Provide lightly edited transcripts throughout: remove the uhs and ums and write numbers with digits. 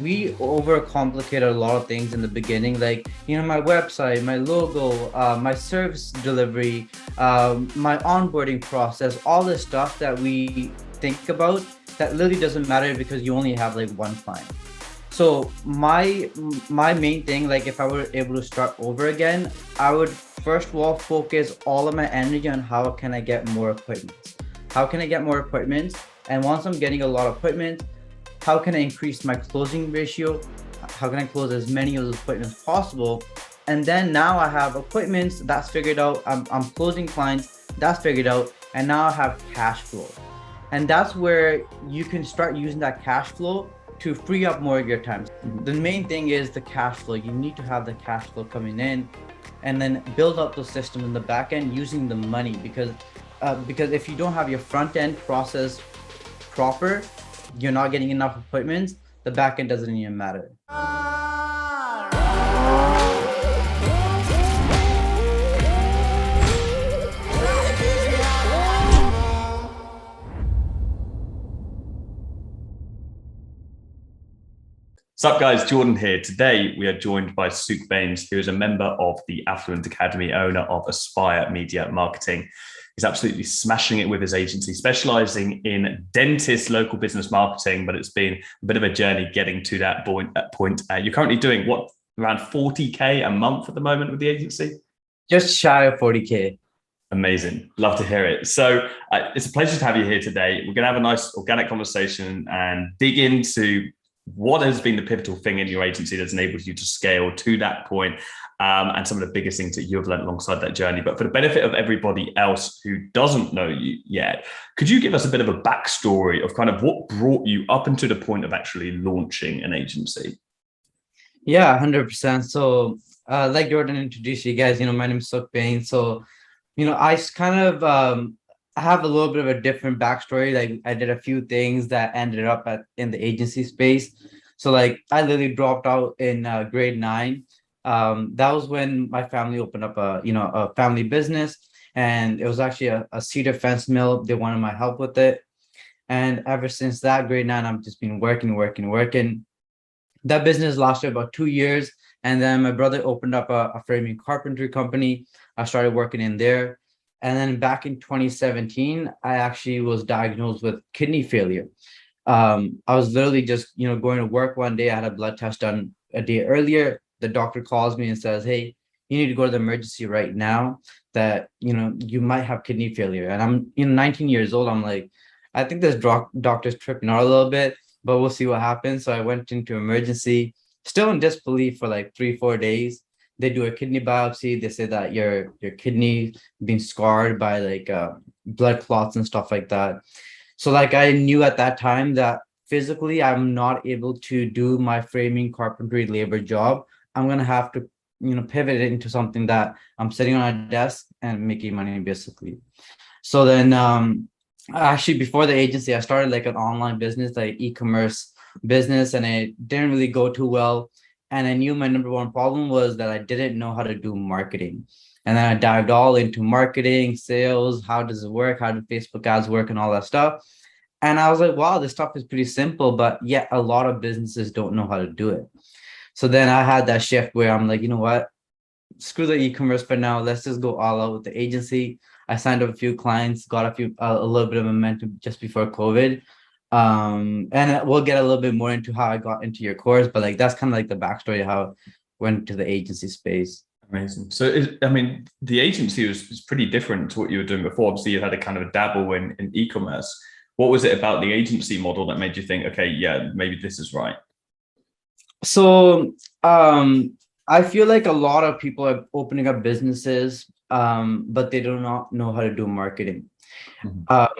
we overcomplicate a lot of things in the beginning, like, my website, my logo, my service delivery, my onboarding process, all this stuff that we think about that literally doesn't matter because you only have like one client. So my main thing, like if I were able to start over again, I would first of all focus all of my energy on how can I get more appointments? How can I get more appointments? And once I'm getting a lot of appointments, how can I increase my closing ratio? How can I close as many of those appointments as possible? And then now I have appointments, that's figured out. I'm closing clients, that's figured out. And now I have cash flow. And that's where you can start using that cash flow to free up more of your time. The main thing is the cash flow. You need to have the cash flow coming in and then build up the system in the back end using the money, because if you don't have your front end process proper, you're not getting enough appointments, the back end doesn't even matter. What's up, guys? Jordan here. Today, we are joined by Sukh Bains, who is a member of the Affluent Academy, owner of Aspire Media Marketing. He's absolutely smashing it with his agency, specializing in dentist local business marketing, but it's been a bit of a journey getting to that point. You're currently doing what, around 40K a month at the moment with the agency? Just shy of 40K. Amazing. Love to hear it. So it's a pleasure to have you here today. We're going to have a nice organic conversation and dig into what has been the pivotal thing in your agency that's enabled you to scale to that point, and some of the biggest things that you have learned alongside that journey. But for the benefit of everybody else who doesn't know you yet, could you give us a bit of a backstory of kind of what brought you up into the point of actually launching an agency? Yeah, 100%. So like Jordan introduced you guys, my name is Sukh Bains. So, I kind of I have a little bit of a different backstory. Like I did a few things that ended up in the agency space. So like I literally dropped out in grade 9. That was when my family opened up a family business, and it was actually a cedar fence mill. They wanted my help with it. And ever since that grade 9, I've just been working. That business lasted about 2 years. And then my brother opened up a framing carpentry company. I started working in there. And then back in 2017, I actually was diagnosed with kidney failure. I was literally just, going to work one day. I had a blood test done a day earlier. The doctor calls me and says, "Hey, you need to go to the emergency right now that, you might have kidney failure." And I'm, 19 years old. I'm like, I think this doctor's tripping out a little bit, but we'll see what happens. So I went into emergency, still in disbelief for like 3-4 days. They do a kidney biopsy. They say that your kidney being scarred by like blood clots and stuff like that. So like I knew at that time that physically I'm not able to do my framing carpentry labor job. I'm gonna have to pivot it into something that I'm sitting on a desk and making money basically. So then actually before the agency, I started like an online business, like e-commerce business, and it didn't really go too well. And I knew my number one problem was that I didn't know how to do marketing. And then I dived all into marketing, sales, how does it work? How do Facebook ads work and all that stuff? And I was like, wow, this stuff is pretty simple, but yet a lot of businesses don't know how to do it. So then I had that shift where I'm like, you know what? Screw the e-commerce for now. Let's just go all out with the agency. I signed up a few clients, got a little bit of momentum just before COVID. And we'll get a little bit more into how I got into your course, but like that's kind of like the backstory of how I went to the agency space. Amazing. So, the agency was pretty different to what you were doing before. Obviously, you had a kind of a dabble in e-commerce. What was it about the agency model that made you think, okay, yeah, maybe this is right? So, I feel like a lot of people are opening up businesses, but they do not know how to do marketing. Mm-hmm.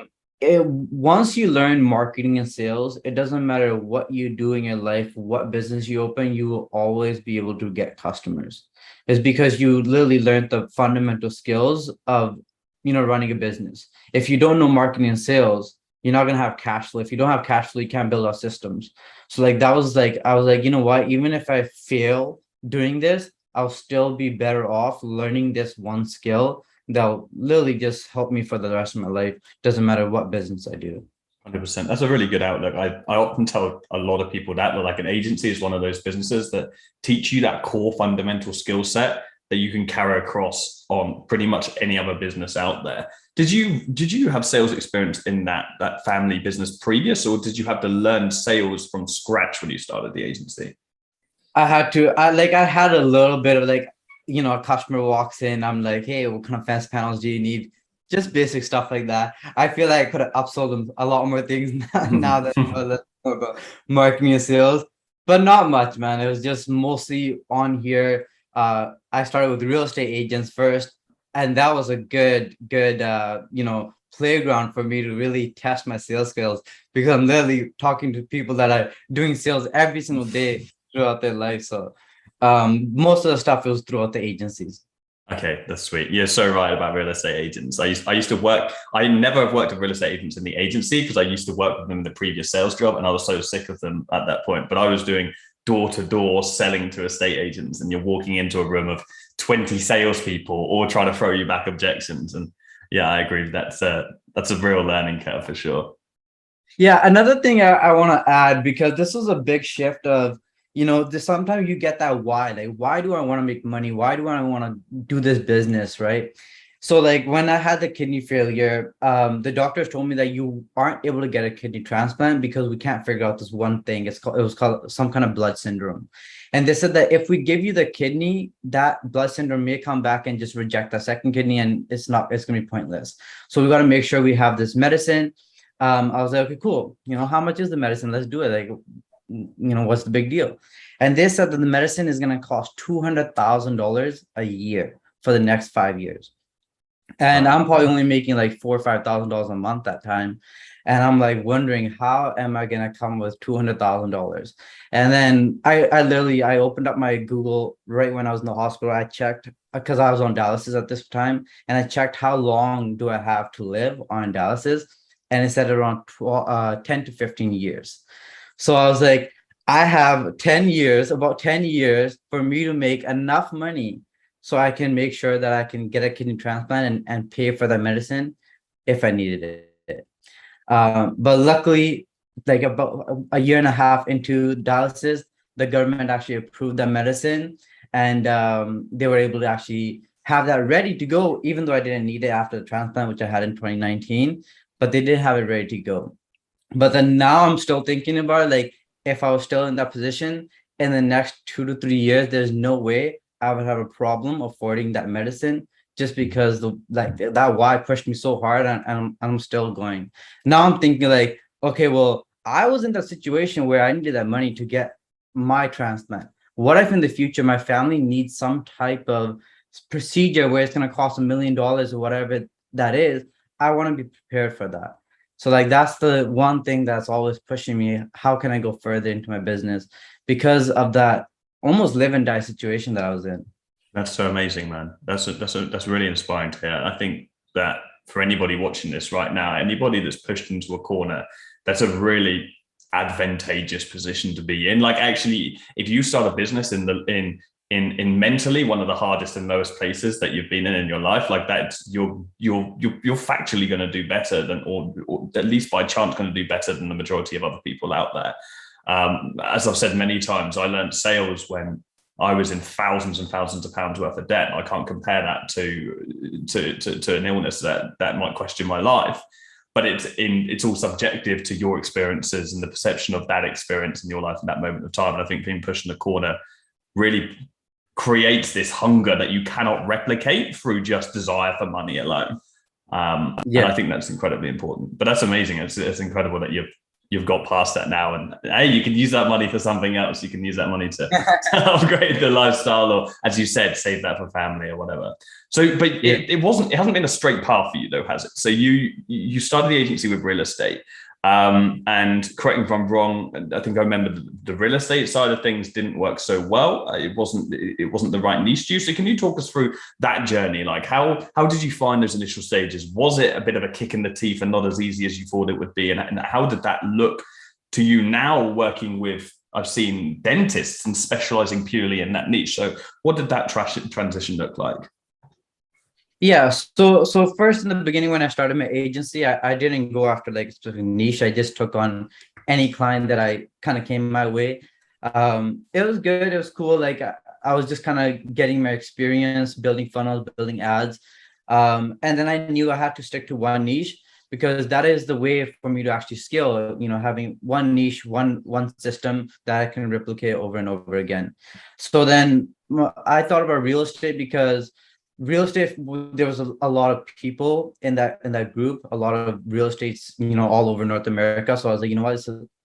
Once you learn marketing and sales, it doesn't matter what you do in your life, what business you open, you will always be able to get customers. It's because you literally learned the fundamental skills of, running a business. If you don't know marketing and sales, you're not going to have cash flow. If you don't have cash flow, you can't build out systems. So like, I was like, you know what, even if I fail doing this, I'll still be better off learning this one skill that'll literally just help me for the rest of my life. Doesn't matter what business I do. 100%. That's a really good outlook. I often tell a lot of people that like an agency is one of those businesses that teach you that core fundamental skill set that you can carry across on pretty much any other business out there. Did you have sales experience in that family business previous, or did you have to learn sales from scratch when you started the agency? I had a little bit of like, a customer walks in, I'm like, hey, what kind of fence panels do you need? Just basic stuff like that. I feel like I could have upsold them a lot more things now that I know about marketing and sales, but not much, man. It was just mostly on here. I started with real estate agents first, and that was a good playground for me to really test my sales skills, because I'm literally talking to people that are doing sales every single day throughout their life. So most of the stuff was throughout the agencies. Okay, that's sweet. You're so right about real estate agents. I used to work. I never have worked with real estate agents in the agency because I used to work with them in the previous sales job, and I was so sick of them at that point. But I was doing door to door selling to estate agents, and you're walking into a room of 20 salespeople, all trying to throw you back objections. And yeah, I agree. That's a real learning curve for sure. Yeah, another thing I want to add, because this was a big shift of, sometimes you get that why, like, why do I want to make money? Why do I want to do this business, right? So like when I had the kidney failure, the doctors told me that you aren't able to get a kidney transplant because we can't figure out this one thing. It was called some kind of blood syndrome. And they said that if we give you the kidney, that blood syndrome may come back and just reject the second kidney, and it's going to be pointless. So we got to make sure we have this medicine. I was like, okay, cool. How much is the medicine? Let's do it. Like, what's the big deal? And they said that the medicine is going to cost $200,000 a year for the next 5 years. And I'm probably only making like $4,000 or $5,000 a month that time. And I'm like wondering, how am I going to come with $200,000? And then I opened up my Google right when I was in the hospital. I checked, because I was on dialysis at this time, and I checked how long do I have to live on dialysis. And it said around 10 to 15 years. So I was like, I have about 10 years for me to make enough money so I can make sure that I can get a kidney transplant and pay for the medicine if I needed it. But luckily, like about a year and a half into dialysis, the government actually approved the medicine, and they were able to actually have that ready to go, even though I didn't need it after the transplant, which I had in 2019, but they did have it ready to go. But then now I'm still thinking about it, like, if I was still in that position in the next 2 to 3 years, there's no way I would have a problem affording that medicine, just because that why pushed me so hard, and I'm still going. Now I'm thinking like, okay, well, I was in that situation where I needed that money to get my transplant. What if in the future my family needs some type of procedure where it's going to cost $1 million or whatever that is? I want to be prepared for that. So like that's the one thing that's always pushing me. How can I go further into my business because of that almost live and die situation that I was in? That's so amazing, man. That's really inspiring to hear. I think that for anybody watching this right now, anybody that's pushed into a corner, that's a really advantageous position to be in. Like actually, if you start a business in mentally one of the hardest and lowest places that you've been in your life, like that, you're factually going to do better than, or at least by chance going to do better than the majority of other people out there. As I've said many times, I learned sales when I was in thousands and thousands of pounds worth of debt. I can't compare that to an illness that might question my life. But it's all subjective to your experiences and the perception of that experience in your life in that moment of time. And I think being pushed in the corner really creates this hunger that you cannot replicate through just desire for money alone. And I think that's incredibly important. But that's amazing. It's incredible that you've got past that now, and hey, you can use that money for something else. You can use that money to upgrade the lifestyle, or as you said, save that for family or whatever. So, but it hasn't been a straight path for you though, has it? So you started the agency with real estate. And correct me if I'm wrong, I think I remember the real estate side of things didn't work so well. It wasn't the right niche to you. So can you talk us through that journey? Like how did you find those initial stages? Was it a bit of a kick in the teeth and not as easy as you thought it would be? And how did that look to you now working with, I've seen dentists and specializing purely in that niche. So what did that transition look like? Yeah, so first in the beginning when I started my agency, I didn't go after like a specific niche. I just took on any client that I kind of came my way. It was good, it was cool. Like I was just kind of getting my experience building funnels, building ads. And then I knew I had to stick to one niche because that is the way for me to actually scale, having one niche, one system that I can replicate over and over again. So then I thought about real estate because real estate, there was a lot of people in that group, a lot of real estates, all over North America. So I was like, you know what,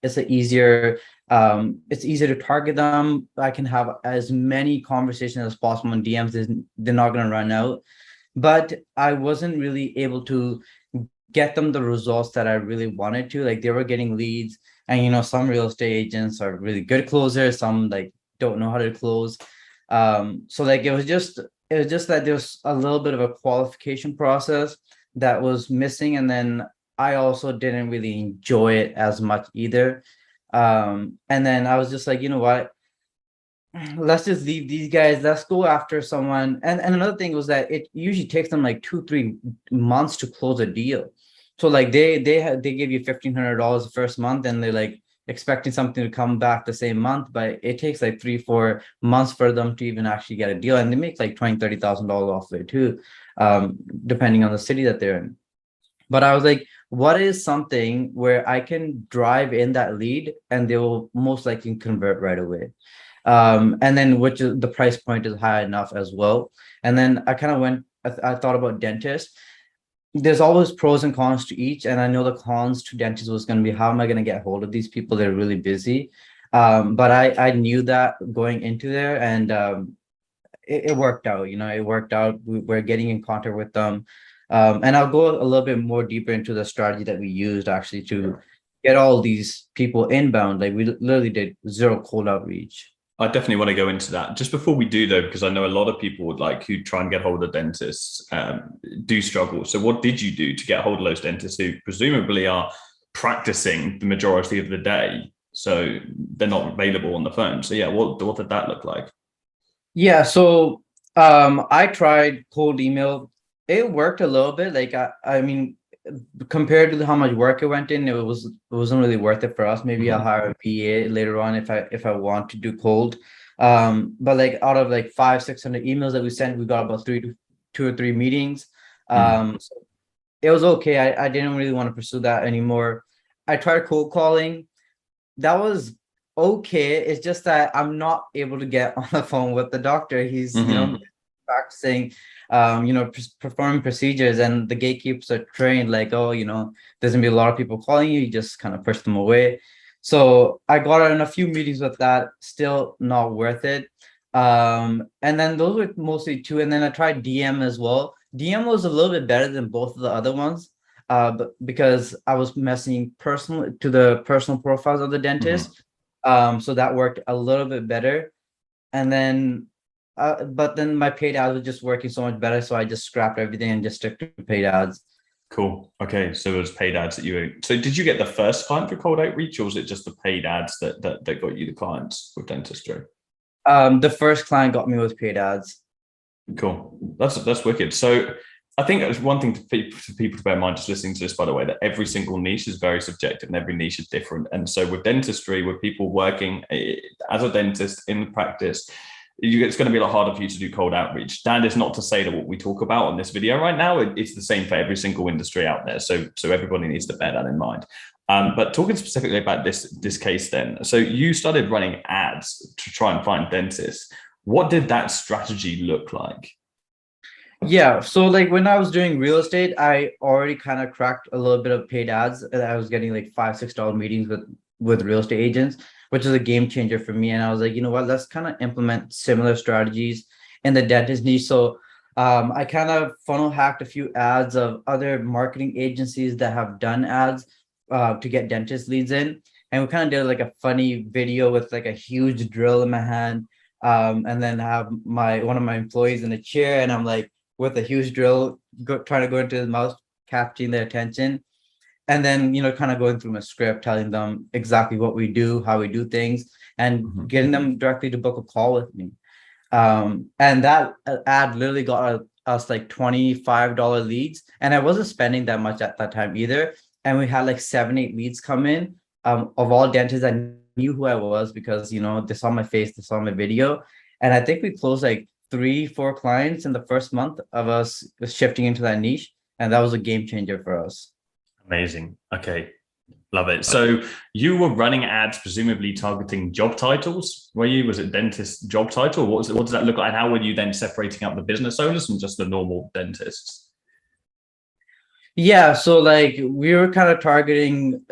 it's easier to target them. I can have as many conversations as possible in DMs. They're not going to run out. But I wasn't really able to get them the results that I really wanted to. Like they were getting leads, and some real estate agents are really good closers, some like don't know how to close. So like it was just that there's a little bit of a qualification process that was missing, and then I also didn't really enjoy it as much either. And then I was just like, you know what, let's just leave these guys, let's go after someone. And another thing was that it usually takes them like 2-3 months to close a deal. So like they give you $1,500 the first month, and they're like expecting something to come back the same month, but it takes like 3-4 months for them to even actually get a deal, and they make like $20,000-$30,000 off of it too, depending on the city that they're in. But I was like, what is something where I can drive in that lead and they will most likely convert right away? And then which is the price point is high enough as well. And then I kind of I thought about dentists. There's always pros and cons to each. And I know the cons to dentists was going to be, how am I going to get hold of these people? They're really busy. But I knew that going into there, and it worked out, it worked out. We're getting in contact with them. And I'll go a little bit more deeper into the strategy that we used actually to get all these people inbound. Like we literally did zero cold outreach. I definitely want to go into that. Just before we do, though, because I know a lot of people would like who try and get hold of dentists do struggle. So what did you do to get hold of those dentists who presumably are practicing the majority of the day? So they're not available on the phone. So yeah, what did that look like? Yeah, so I tried cold email. It worked a little bit. Like I mean, compared to how much work it went in, it wasn't really worth it for us. Maybe I'll hire a PA later on if I want to do cold. But like out of like 500-600 emails that we sent, we got about 2 or 3 meetings. So it was okay. I didn't really want to pursue that anymore. I tried cold calling. That was okay. It's just that I'm not able to get on the phone with the doctor. He's practicing, performing procedures, and the gatekeepers are trained like, oh, there's gonna be a lot of people calling you. You just kind of push them away. So I got in a few meetings with that. Still not worth it. And then those were mostly two. And then I tried DM as well. DM was a little bit better than both of the other ones. But because I was messaging personal to the personal profiles of the dentist, so that worked a little bit better. And then, but then my paid ads was just working so much better, so I just scrapped everything and just stuck to paid ads. Cool. Okay. So it was paid ads that you were. So did you get the first client for cold outreach, or was it just the paid ads that got you the clients with dentistry? The first client got me with paid ads. Cool. That's wicked. So I think it's one thing for people to bear in mind just listening to this, by the way, that every single niche is very subjective and every niche is different. And so with dentistry, with people working as a dentist in practice, it's going to be a lot harder for you to do cold outreach. That is not to say that what we talk about on this video right now, it's the same for every single industry out there. So everybody needs to bear that in mind. But talking specifically about this case then, so you started running ads to try and find dentists. What did that strategy look like? Yeah, so like when I was doing real estate, I already kind of cracked a little bit of paid ads. And I was getting like $5-6 meetings with real estate agents, which is a game changer for me. And I was like, you know what, let's kind of implement similar strategies in the dentist niche. So I kind of funnel hacked a few ads of other marketing agencies that have done ads to get dentist leads in. And we kind of did like a funny video with like a huge drill in my hand. And then have one of my employees in a chair, and I'm like with a huge drill trying to go into his mouth, capturing their attention. And then, kind of going through my script, telling them exactly what we do, how we do things, and getting them directly to book a call with me. And that ad literally got us like $25 leads, and I wasn't spending that much at that time either. And we had like 7, 8 leads come in, of all dentists that knew who I was because they saw my face, they saw my video, and I think we closed like 3, 4 clients in the first month of us shifting into that niche, and that was a game changer for us. Amazing. Okay. Love it. So you were running ads, presumably targeting job titles. Were you? Was it dentist job title? What does that look like? And how were you then separating out the business owners from just the normal dentists? Yeah, so like we were kind of targeting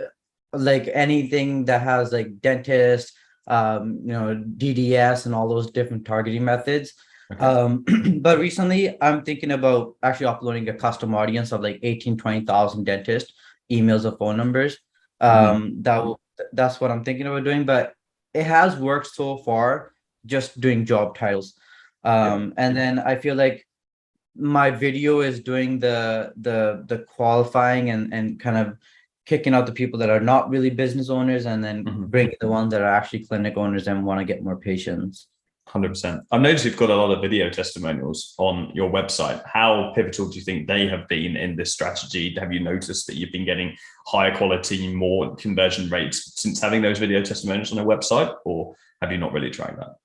like anything that has like dentist, DDS and all those different targeting methods. Okay. But recently I'm thinking about actually uploading a custom audience of like 18, 20,000 dentist emails or phone numbers. Mhm. That's what I'm thinking about doing, but it has worked so far just doing job titles. Yeah. And then I feel like my video is doing the qualifying and kind of kicking out the people that are not really business owners, and then Mhm. bringing the ones that are actually clinic owners and want to get more patients. 100%. I've noticed you've got a lot of video testimonials on your website. How pivotal do you think they have been in this strategy? Have you noticed that you've been getting higher quality, more conversion rates since having those video testimonials on your website, or have you not really tried that?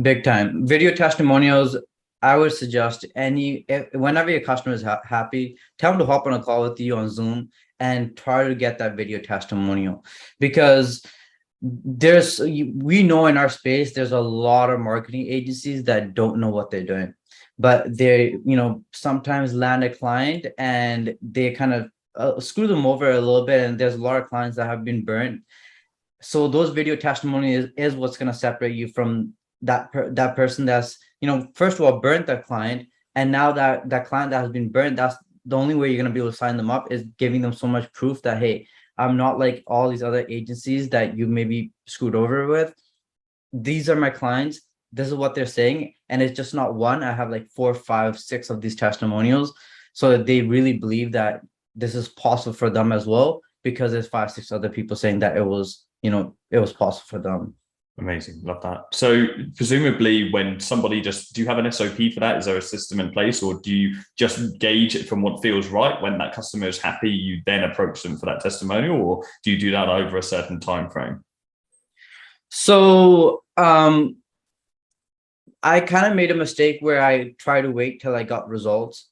Big time. Video testimonials, I would suggest whenever your customer is happy, tell them to hop on a call with you on Zoom and try to get that video testimonial, because we know in our space there's a lot of marketing agencies that don't know what they're doing, but they sometimes land a client and they kind of screw them over a little bit, and there's a lot of clients that have been burnt. So those video testimonies is what's going to separate you from that person that's first of all burnt that client, and now that client that has been burnt, that's the only way you're going to be able to sign them up, is giving them so much proof that, hey, I'm not like all these other agencies that you maybe screwed over with. These are my clients, this is what they're saying, and it's just not one. I have like 4, 5, 6 of these testimonials, so that they really believe that this is possible for them as well, because there's 5, 6 other people saying that it was possible for them. Amazing. Love that. So presumably when somebody do you have an SOP for that? Is there a system in place, or do you just gauge it from what feels right? When that customer is happy, you then approach them for that testimonial, or do you do that over a certain time frame? So I kind of made a mistake where I tried to wait till I got results.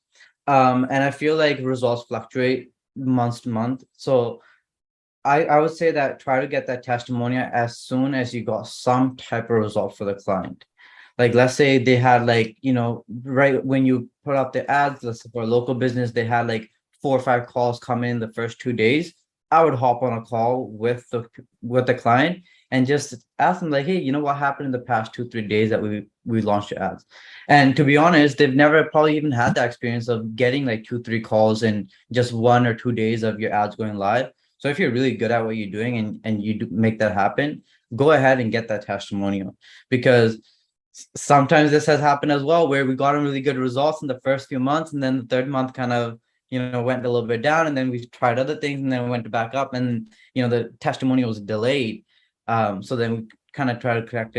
And I feel like results fluctuate month to month. So I would say that try to get that testimonial as soon as you got some type of result for the client. Like, let's say they had like, right when you put up the ads, let's say for a local business, they had like 4 or 5 calls come in the first 2 days. I would hop on a call with the client and just ask them like, hey, what happened in the past 2, 3 days that we launched your ads? And to be honest, they've never probably even had that experience of getting like 2, 3 calls in just 1 or 2 days of your ads going live. So if you're really good at what you're doing and you do make that happen, go ahead and get that testimonial, because sometimes this has happened as well, where we got really good results in the first few months, and then the third month kind of went a little bit down, and then we tried other things, and then went back up, and the testimonial was delayed. So then we kind of try to collect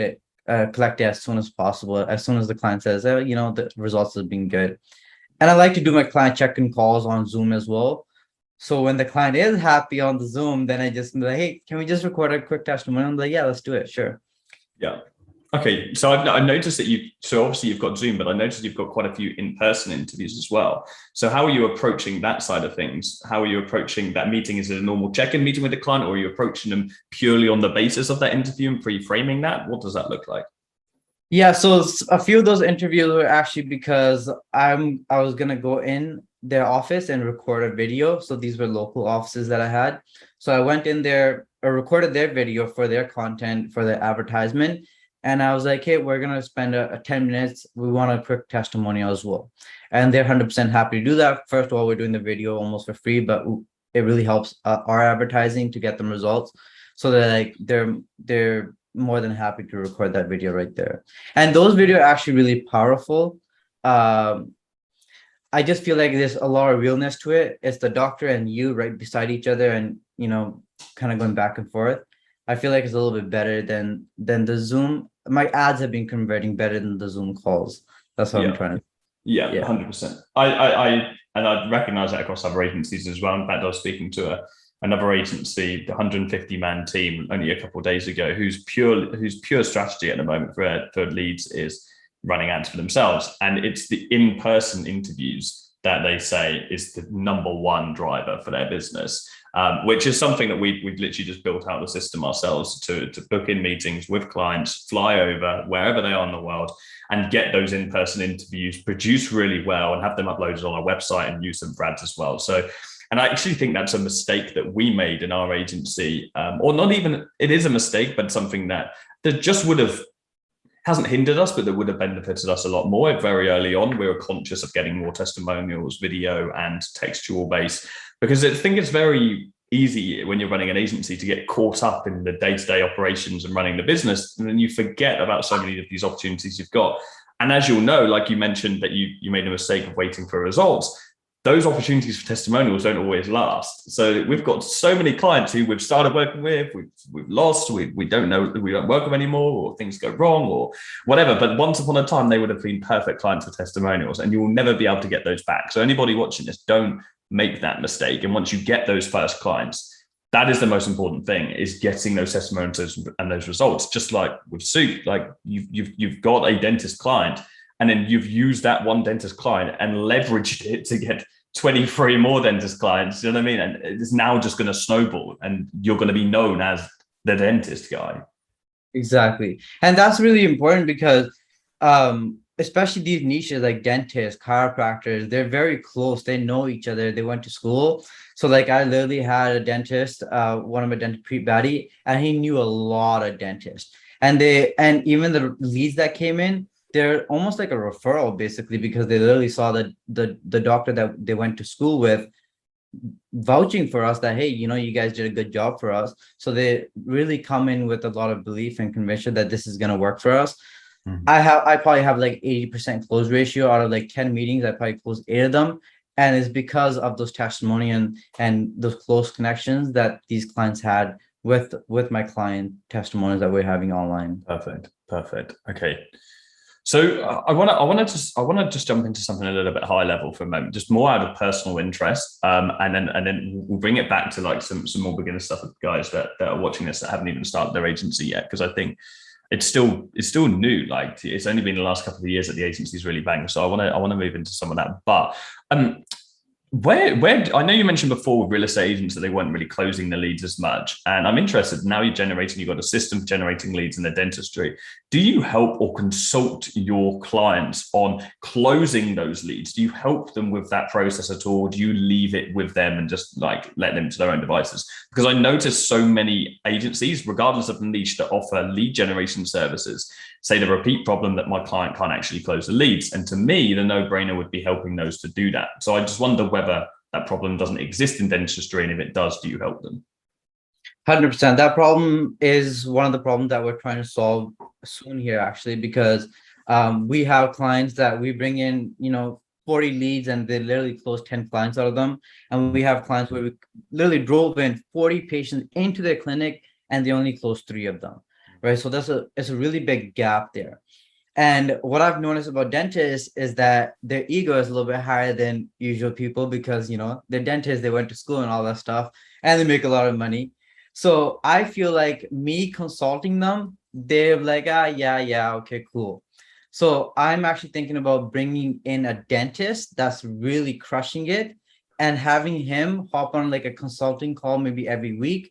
it as soon as possible, as soon as the client says, oh, the results have been good. And I like to do my client check-in calls on Zoom as well. So when the client is happy on the Zoom, then I just be like, hey, can we just record a quick testimonial? I'm like, yeah, let's do it. Sure. Yeah. Okay, so I've noticed that so obviously you've got Zoom, but I noticed you've got quite a few in-person interviews as well. So how are you approaching that side of things? How are you approaching that meeting? Is it a normal check-in meeting with the client, or are you approaching them purely on the basis of that interview and pre-framing that? What does that look like? Yeah, so a few of those interviews were actually because I was gonna go in their office and record a video. So these were local offices that I had. So I went in there, I recorded their video for their content, for their advertisement. And I was like, hey, we're gonna spend a 10 minutes. We want a quick testimonial as well. And they're 100% happy to do that. First of all, we're doing the video almost for free, but it really helps our advertising to get them results. So they're more than happy to record that video right there. And those videos are actually really powerful. I just feel like there's a lot of realness to it. It's the doctor and you right beside each other, and kind of going back and forth. I feel like it's a little bit better than the Zoom. My ads have been converting better than the Zoom calls. That's what I'm Yeah. trying to. Yeah, Yeah. 100%. I recognize that across other agencies as well. In fact, I was speaking to another agency, the 150-man team, only a couple of days ago, whose pure strategy at the moment for leads is running ads for themselves, and it's the in-person interviews that they say is the number one driver for their business. Which is something that we've literally just built out the system ourselves to book in meetings with clients, fly over wherever they are in the world, and get those in-person interviews produced really well and have them uploaded on our website and use them for ads as well. So, and I actually think that's a mistake that we made in our agency, or not even, it is a mistake, but something that just would have, hasn't hindered us, but that would have benefited us a lot more very early on. We were conscious of getting more testimonials, video and textual base, because I think it's very easy when you're running an agency to get caught up in the day-to-day operations and running the business, and then you forget about so many of these opportunities you've got. And as you'll know, like you mentioned that you made a mistake of waiting for results, those opportunities for testimonials don't always last. So we've got so many clients who we've started working with, we've lost, we don't know, we don't work with anymore, or things go wrong or whatever. But once upon a time, they would have been perfect clients for testimonials, and you will never be able to get those back. So anybody watching this, don't make that mistake. And once you get those first clients, that is the most important thing, is getting those testimonials and those results. Just like with Sukh, like you've got a dentist client, and then you've used that one dentist client and leveraged it to get 23 more dentist clients. You know what I mean? And it's now just going to snowball, and you're going to be known as the dentist guy. Exactly. And that's really important because especially these niches like dentists, chiropractors, they're very close. They know each other. They went to school. So like I literally had a dentist, one of my dentist pre-Batty, and he knew a lot of dentists. And even the leads that came in, they're almost like a referral basically, because they literally saw the doctor that they went to school with vouching for us that, hey, you guys did a good job for us. So they really come in with a lot of belief and conviction that this is going to work for us. Mm-hmm. I probably have like 80% close ratio out of like 10 meetings. I probably close 8 of them. And it's because of those testimonials and those close connections that these clients had with my client testimonials that we're having online. Perfect. Okay. So I want to just jump into something a little bit high level for a moment, just more out of personal interest, and then we'll bring it back to like some more beginner stuff with guys that are watching this that haven't even started their agency yet, because I think it's still new. Like it's only been the last couple of years that the agency's really banged. So I want to move into some of that, but where I know you mentioned before with real estate agents that they weren't really closing the leads as much, and I'm interested now you've got a system for generating leads in the dentistry. Do you help or consult your clients on closing those leads? Do you help them with that process at all? Do you leave it with them and just like let them to their own devices? Because I noticed so many agencies, regardless of the niche, that offer lead generation services, say the repeat problem that my client can't actually close the leads. And to me, the no-brainer would be helping those to do that. So I just wonder whether that problem doesn't exist in dentistry, and if it does, do you help them? 100%. That problem is one of the problems that we're trying to solve soon here, actually, because we have clients that we bring in, 40 leads, and they literally close 10 clients out of them. And we have clients where we literally drove in 40 patients into their clinic, and they only closed 3 of them. Right. So it's a really big gap there. And what I've noticed about dentists is that their ego is a little bit higher than usual people, because, they're dentists, they went to school and all that stuff, and they make a lot of money. So I feel like me consulting them, they're like, yeah, okay, cool. So I'm actually thinking about bringing in a dentist that's really crushing it, and having him hop on like a consulting call maybe every week.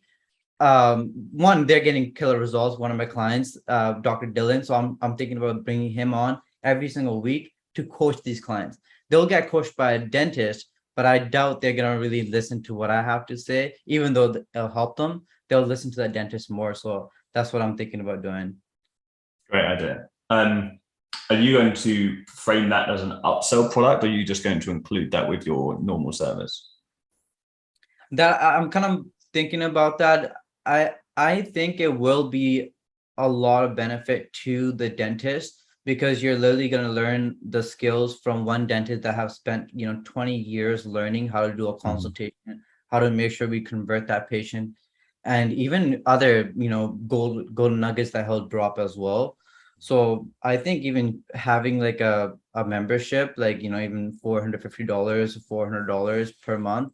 One, they're getting killer results. One of my clients, Dr. Dylan. So I'm thinking about bringing him on every single week to coach these clients. They'll get coached by a dentist, but I doubt they're going to really listen to what I have to say. Even though it'll help them, they'll listen to that dentist more. So that's what I'm thinking about doing. Great idea. Are you going to frame that as an upsell product, or are you just going to include that with your normal service? That I'm kind of thinking about that. I think it will be a lot of benefit to the dentist, because you're literally going to learn the skills from one dentist that have spent 20 years learning how to do a consultation, how to make sure we convert that patient, and even other golden nuggets that he'll drop as well. So I think even having like a membership, like, even $450, $400 per month,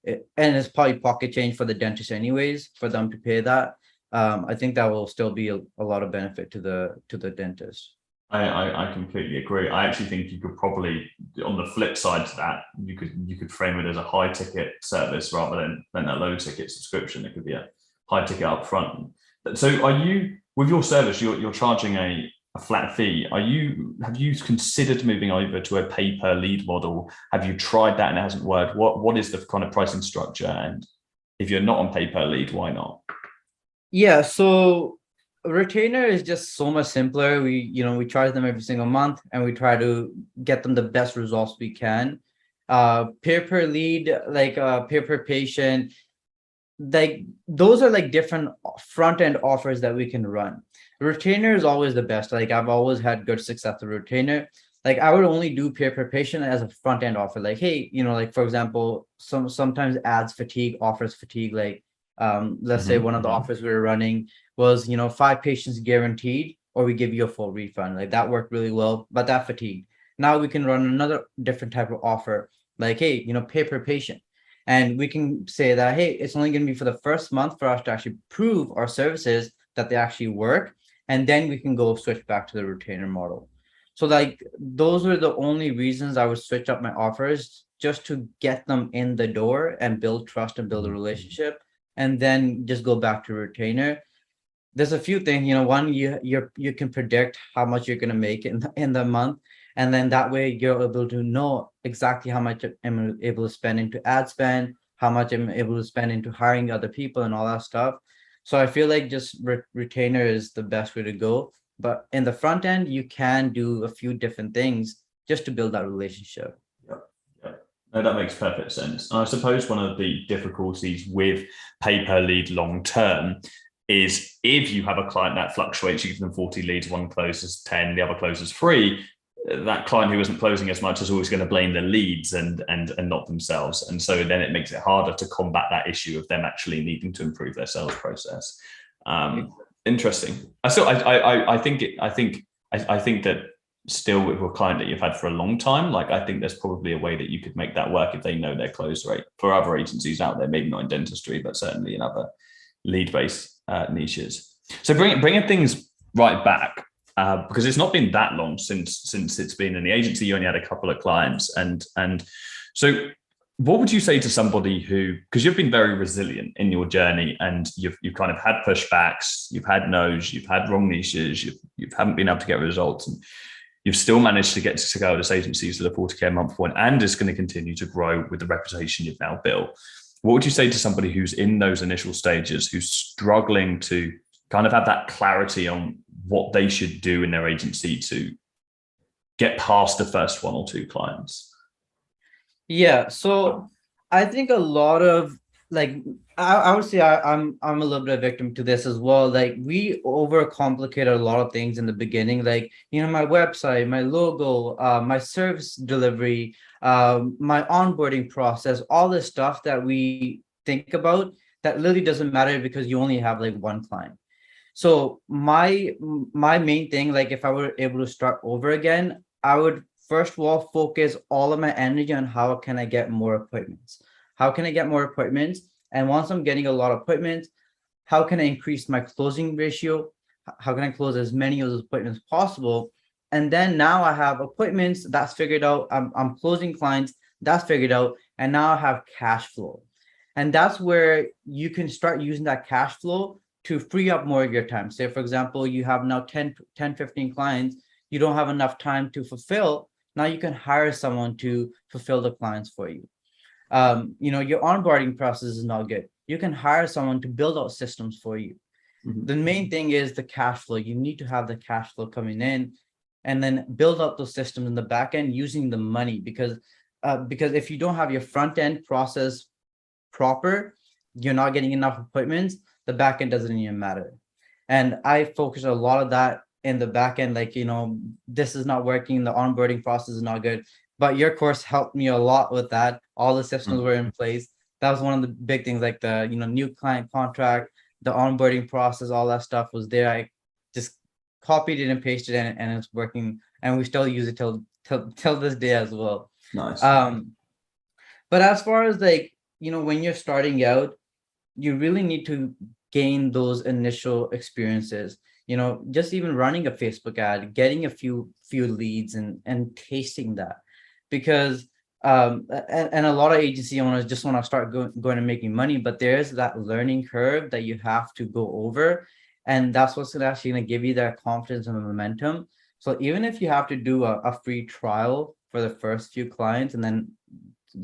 and it's probably pocket change for the dentist anyways, for them to pay that. I think that will still be a lot of benefit to the dentist. I completely agree. I actually think you could probably, on the flip side to that, you could frame it as a high ticket service rather than a low ticket subscription. It could be a high ticket upfront. So are you, with your service, you're charging a flat fee. Have you considered moving over to a pay per lead model? Have you tried that and it hasn't worked? What is the kind of pricing structure? And if you're not on pay per lead, why not? Yeah, so a retainer is just so much simpler. We charge them every single month and we try to get them the best results we can. Pay per lead, like pay per patient, like those are like different front end offers that we can run. Retainer is always the best. Like I've always had good success with retainer. Like I would only do pay per patient as a front end offer. Like, hey, like for example, sometimes ads fatigue, offers fatigue. Like let's say one of the offers we were running was 5 patients guaranteed, or we give you a full refund. Like that worked really well, but that fatigued. Now we can run another different type of offer, like, hey, pay per patient. And we can say that, hey, it's only going to be for the first month for us to actually prove our services that they actually work. And then we can go switch back to the retainer model. So like those were the only reasons I would switch up my offers, just to get them in the door and build trust and build a relationship, and then just go back to retainer. There's a few things, one, you can predict how much you're going to make in the month, and then that way you're able to know exactly how much I'm able to spend into ad spend, how much I'm able to spend into hiring other people and all that stuff. So I feel like just retainer is the best way to go, but in the front end you can do a few different things just to build that relationship. Yeah, yeah. No, that makes perfect sense. And I suppose one of the difficulties with pay per lead long term is if you have a client that fluctuates, you give them 40 leads, one closes 10, the other closes 3. That client who isn't closing as much is always going to blame the leads and not themselves. And so then it makes it harder to combat that issue of them actually needing to improve their sales process. Interesting. I think that still with a client that you've had for a long time, like I think there's probably a way that you could make that work if they know their close rate. For other agencies out there, maybe not in dentistry, but certainly in other lead-based niches. So bringing things right back, because it's not been that long since it's been in the agency. You only had a couple of clients, and so what would you say to somebody who, because you've been very resilient in your journey, and you've kind of had pushbacks, you've had no's, you've had wrong niches, you haven't been able to get results, and you've still managed to get to scale this agency to the 40K a month point, and is going to continue to grow with the reputation you've now built. What would you say to somebody who's in those initial stages, who's struggling to kind of have that clarity on what they should do in their agency to get past the first 1 or 2 clients? Yeah, so I think a lot of, like, I would say I'm a little bit a victim to this as well. Like we overcomplicate a lot of things in the beginning, like my website, my logo, my service delivery, my onboarding process, all this stuff that we think about that literally doesn't matter because you only have like one client. So my main thing, like if I were able to start over again, I would first of all focus all of my energy on how can I get more appointments? How can I get more appointments? And once I'm getting a lot of appointments, how can I increase my closing ratio? How can I close as many of those appointments possible? And then now I have appointments that's figured out. I'm closing clients that's figured out. And now I have cash flow. And that's where you can start using that cash flow to free up more of your time. Say, for example, you have now 10, 15 clients. You don't have enough time to fulfill. Now you can hire someone to fulfill the clients for you. Your onboarding process is not good. You can hire someone to build out systems for you. The main thing is the cash flow. You need to have the cash flow coming in, and then build up those systems in the back end using the money, because if you don't have your front end process proper, you're not getting enough appointments. The back end doesn't even matter. And I focus a lot of that in the back end, like, this is not working, the onboarding process is not good. But your course helped me a lot with that. All the systems were in place. That was one of the big things, like the new client contract, the onboarding process, all that stuff was there. I just copied it and pasted it, and it's working, and we still use it till this day as well. Nice. But as far as like, when you're starting out, you really need to gain those initial experiences, just even running a Facebook ad, getting a few leads and tasting that. Because and a lot of agency owners just want to start going and making money, but there's that learning curve that you have to go over, and that's what's actually going to give you that confidence and momentum. So even if you have to do a free trial for the first few clients and then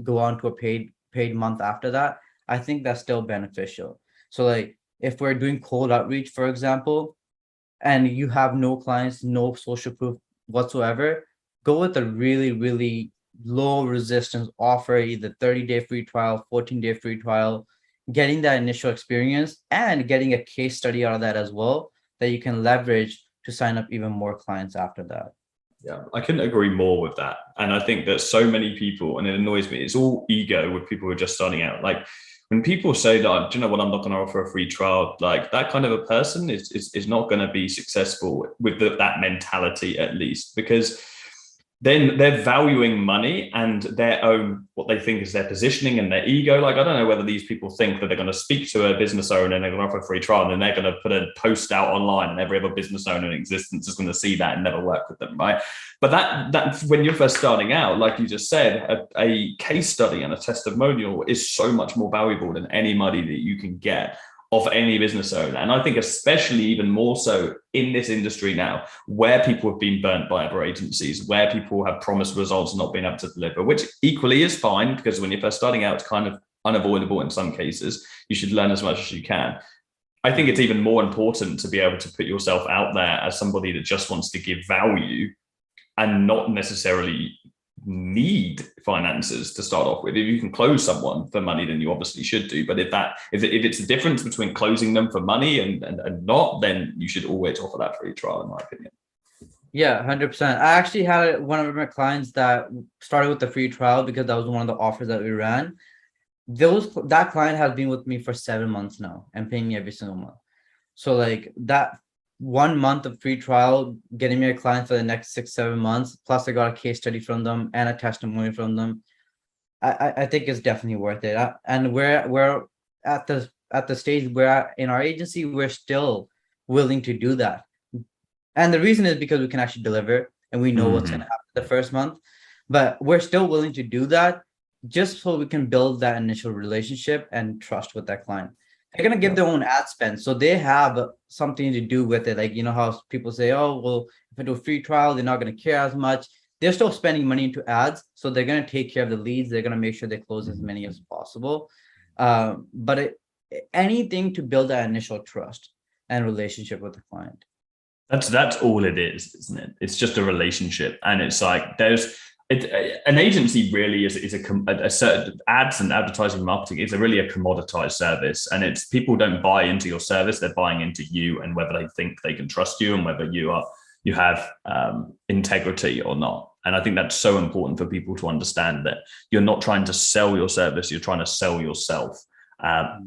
go on to a paid month after that, I think that's still beneficial. So like if we're doing cold outreach, for example, and you have no clients, no social proof whatsoever, go with a really, really low resistance offer, either 30-day free trial, 14-day free trial, getting that initial experience and getting a case study out of that as well that you can leverage to sign up even more clients after that. Yeah, I couldn't agree more with that. And I think that so many people, and it annoys me, it's all ego with people who are just starting out. Like when people say that, do you know what, I'm not going to offer a free trial, like that kind of a person is not going to be successful with that mentality, at least, because then they're valuing money and their own, what they think is their positioning and their ego. Like, I don't know whether these people think that they're going to speak to a business owner and they're going to offer a free trial and then they're going to put a post out online and every other business owner in existence is going to see that and never work with them, right? But that when you're first starting out, like you just said, a case study and a testimonial is so much more valuable than any money that you can get of any business owner. And I think especially even more so in this industry now, where people have been burnt by other agencies, where people have promised results and not been able to deliver, which equally is fine, because when you're first starting out, it's kind of unavoidable in some cases. You should learn as much as you can. I think it's even more important to be able to put yourself out there as somebody that just wants to give value and not necessarily need finances to start off with. If you can close someone for money, then you obviously should do. But if it's the difference between closing them for money and not, then you should always offer that free trial, in my opinion. Yeah, 100%. I actually had one of my clients that started with the free trial because that was one of the offers that we ran. That client has been with me for 7 months now and paying me every single month. So like that 1 month of free trial, getting me a client for the next 6-7 months, plus I got a case study from them and a testimony from them. I think it's definitely worth it. And we're at the stage where in our agency we're still willing to do that. And the reason is because we can actually deliver and we know what's going to happen the first month. But we're still willing to do that just so we can build that initial relationship and trust with that client. They're going to give their own ad spend. So they have something to do with it. Like, how people say, oh, well, if I do a free trial, they're not going to care as much. They're still spending money into ads. So they're going to take care of the leads. They're going to make sure they close as many as possible. But anything to build that initial trust and relationship with the client. That's all it is, isn't it? It's just a relationship. And it's like an agency really is a certain ads and advertising marketing is really a commoditized service, and it's people don't buy into your service, they're buying into you and whether they think they can trust you and whether you have integrity or not. And I think that's so important for people to understand, that you're not trying to sell your service, you're trying to sell yourself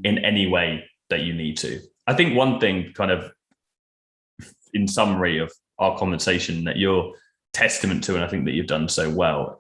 in any way that you need to. I think one thing, kind of in summary of our conversation, that you're testament to, and I think that you've done so well,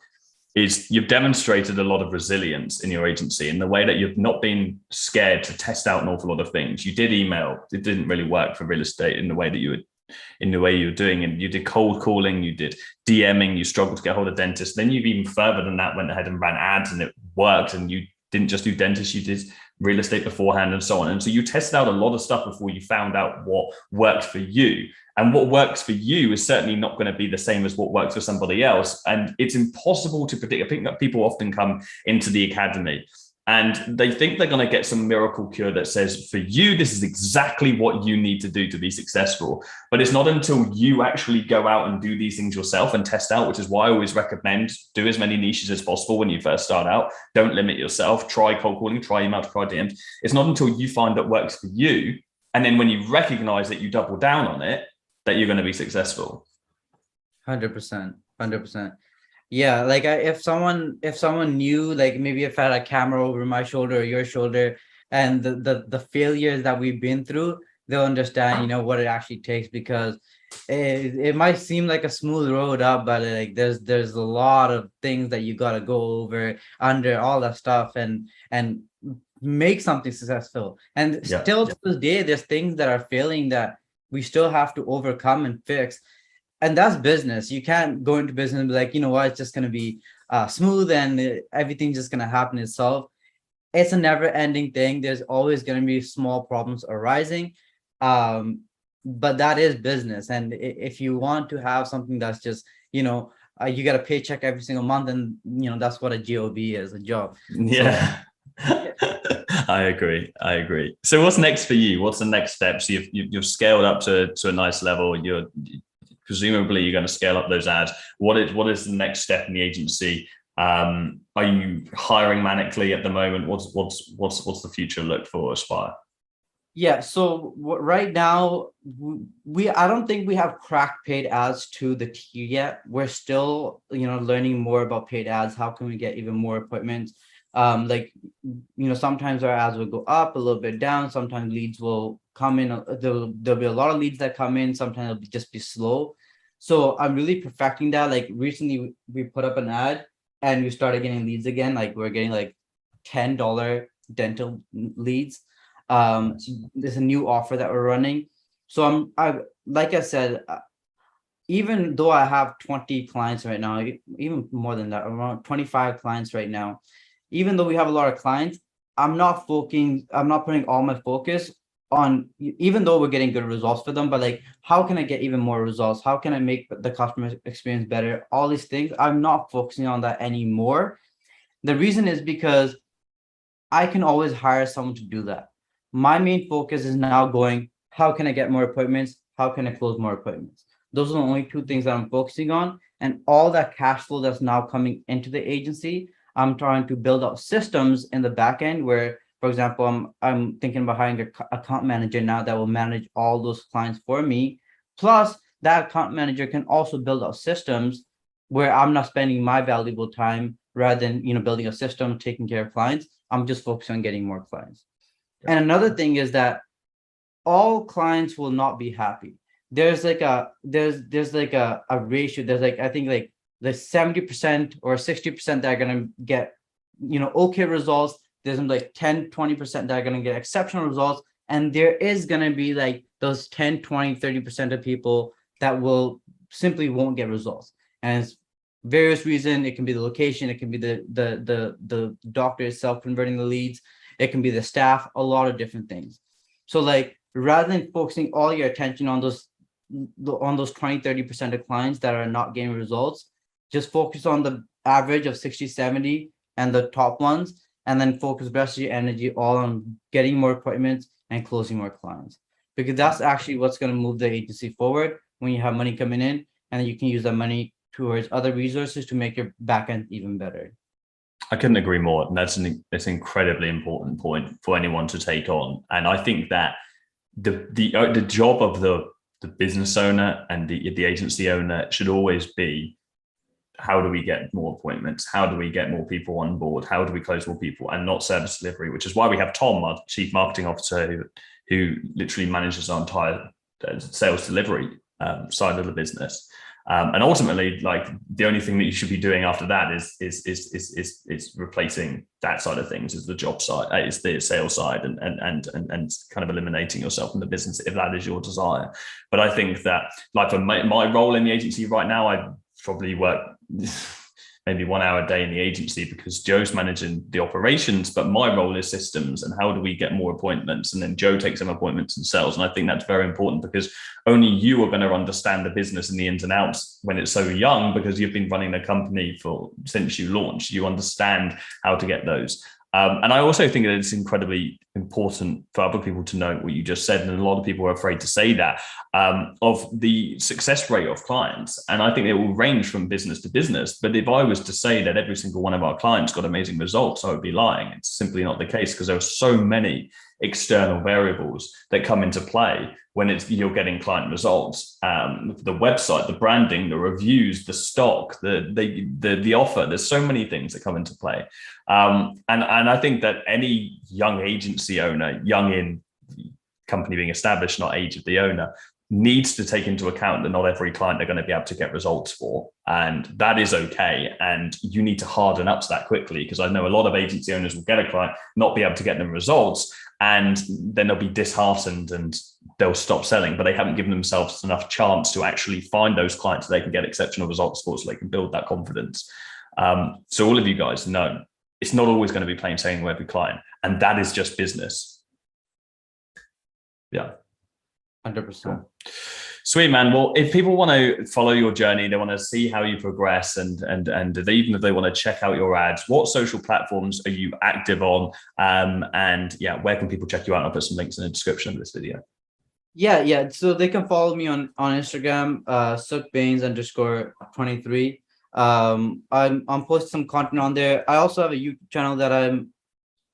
is you've demonstrated a lot of resilience in your agency in the way that you've not been scared to test out an awful lot of things. You did email, it didn't really work for real estate in the way that you were doing, and you did cold calling, you did DMing, you struggled to get hold of dentists. Then you've even further than that went ahead and ran ads and it worked, and you didn't just do dentists, you did real estate beforehand and so on. And so you tested out a lot of stuff before you found out what worked for you. And what works for you is certainly not going to be the same as what works for somebody else. And it's impossible to predict. I think that people often come into the academy and they think they're going to get some miracle cure that says, for you, this is exactly what you need to do to be successful. But it's not until you actually go out and do these things yourself and test out, which is why I always recommend do as many niches as possible when you first start out. Don't limit yourself. Try cold calling, try email, try DMs. It's not until you find that works for you, and then when you recognize that you double down on it, that you're going to be successful. 100%. Yeah, like if someone knew, like maybe if I had a camera over my shoulder or your shoulder, and the failures that we've been through, they'll understand, what it actually takes. Because it might seem like a smooth road up, but like there's a lot of things that you got to go over under all that stuff and make something successful. And Yeah. still to this day, there's things that are failing that we still have to overcome and fix. And that's business. You can't go into business and be like, you know what, it's just gonna be smooth and everything's just gonna happen itself. It's a never ending thing. There's always going to be small problems arising. But that is business. And if you want to have something that's just, you got a paycheck every single month, and, that's what a job is, a job. Yeah. So, I agree. So what's next for you? What's the next steps? You've scaled up to a nice level. Presumably you're going to scale up those ads. What is the next step in the agency? Are you hiring manically at the moment? What's the future look for Aspire? yeah. So right now, I don't think we have cracked paid ads to the tier yet. We're still, learning more about paid ads. How can we get even more appointments? Sometimes our ads will go up a little bit down. Sometimes leads will come in. There'll be a lot of leads that come in. Sometimes it'll just be slow. So I'm really perfecting that. Like recently we put up an ad and we started getting leads again. Like we're getting like $10 dental leads. There's a new offer that we're running. So like I said, even though I have 20 clients right now, even more than that, around 25 clients right now, even though we have a lot of clients, I'm not putting all my focus on, even though we're getting good results for them, but like, how can I get even more results? How can I make the customer experience better? All these things, I'm not focusing on that anymore. The reason is because I can always hire someone to do that. My main focus is now going, how can I get more appointments? How can I close more appointments? Those are the only two things that I'm focusing on. And all that cash flow that's now coming into the agency, I'm trying to build out systems in the back end where, for example, I'm thinking about hiring an account manager now that will manage all those clients for me. Plus, that account manager can also build out systems where I'm not spending my valuable time rather than building a system, taking care of clients. I'm just focusing on getting more clients. Yeah. And another thing is that all clients will not be happy. There's like a ratio. There's like, I think like the 70% or 60% that are gonna get okay results. There's like 10-20% that are gonna get exceptional results, and there is gonna be like those 10, 20, 30% of people that will simply won't get results. And it's various reasons. It can be the location, it can be the doctor itself converting the leads, it can be the staff, a lot of different things. So like, rather than focusing all your attention on those 20-30% of clients that are not getting results, just focus on the average of 60-70 and the top ones, and then focus the rest of your energy all on getting more appointments and closing more clients, because that's actually what's going to move the agency forward when you have money coming in, and then you can use that money towards other resources to make your back end even better. I couldn't agree more. And that's an incredibly important point for anyone to take on. And I think that the job of the business owner and the agency owner should always be, how do we get more appointments? How do we get more people on board? How do we close more people? And not service delivery, which is why we have Tom, our chief marketing officer, who literally manages our entire sales delivery side of the business. And ultimately, like, the only thing that you should be doing after that is replacing that side of things, is the job side, is the sales side, and kind of eliminating yourself from the business if that is your desire. But I think that, like, for my role in the agency right now, I probably work maybe 1 hour a day in the agency because Joe's managing the operations, but my role is systems and how do we get more appointments? And then Joe takes some appointments and sells. And I think that's very important, because only you are going to understand the business and the ins and outs when it's so young, because you've been running the company since you launched. You understand how to get those. And I also think that it's incredibly important for other people to know what you just said. And a lot of people are afraid to say that, of the success rate of clients. And I think it will range from business to business. But if I was to say that every single one of our clients got amazing results, I would be lying. It's simply not the case, because there are so many external variables that come into play when you're getting client results. The website, the branding, the reviews, the stock, the offer. There's so many things that come into play. And I think that any young agency owner, young in company being established, not age of the owner, needs to take into account that not every client they're going to be able to get results for. And that is okay. And you need to harden up to that quickly, because I know a lot of agency owners will get a client, not be able to get them results, and then they'll be disheartened and they'll stop selling, but they haven't given themselves enough chance to actually find those clients so they can get exceptional results for, so they can build that confidence. So all of you guys know, it's not always going to be plain sailing with every client, and that is just business. Yeah. 100%. Sweet, man. Well, if people want to follow your journey, they want to see how you progress, and even if they want to check out your ads, what social platforms are you active on? And yeah, where can people check you out? I'll put some links in the description of this video. Yeah. So they can follow me on Instagram, Sukh Bains _23. I'm posting some content on there. I also have a YouTube channel that I'm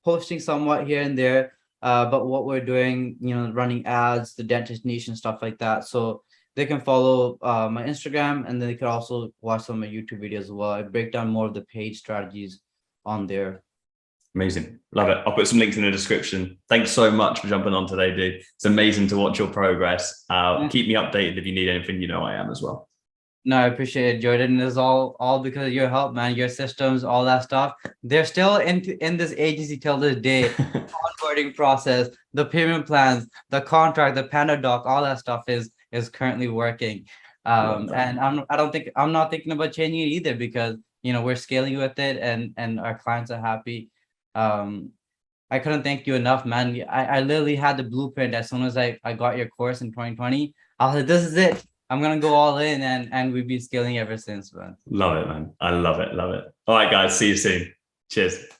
posting somewhat here and there. But what we're doing, running ads, the dentist niche and stuff like that. So they can follow my Instagram, and then they can also watch some of my YouTube videos as well. I break down more of the paid strategies on there. Amazing. Love it. I'll put some links in the description. Thanks so much for jumping on today, dude. It's amazing to watch your progress. Keep me updated if you need anything. I am as well. No, I appreciate it, Jordan. It's all because of your help, man. Your systems, all that stuff. They're still in this agency till this day. Onboarding process, the payment plans, the contract, the Panda doc, all that stuff is currently working. And I'm not thinking about changing it either, because we're scaling with it, and our clients are happy. I couldn't thank you enough, man. I literally had the blueprint as soon as I got your course in 2020. I was like, this is it. I'm gonna go all in, and we've been scaling ever since, man. Love it, man. I love it. All right, guys. See you soon. Cheers.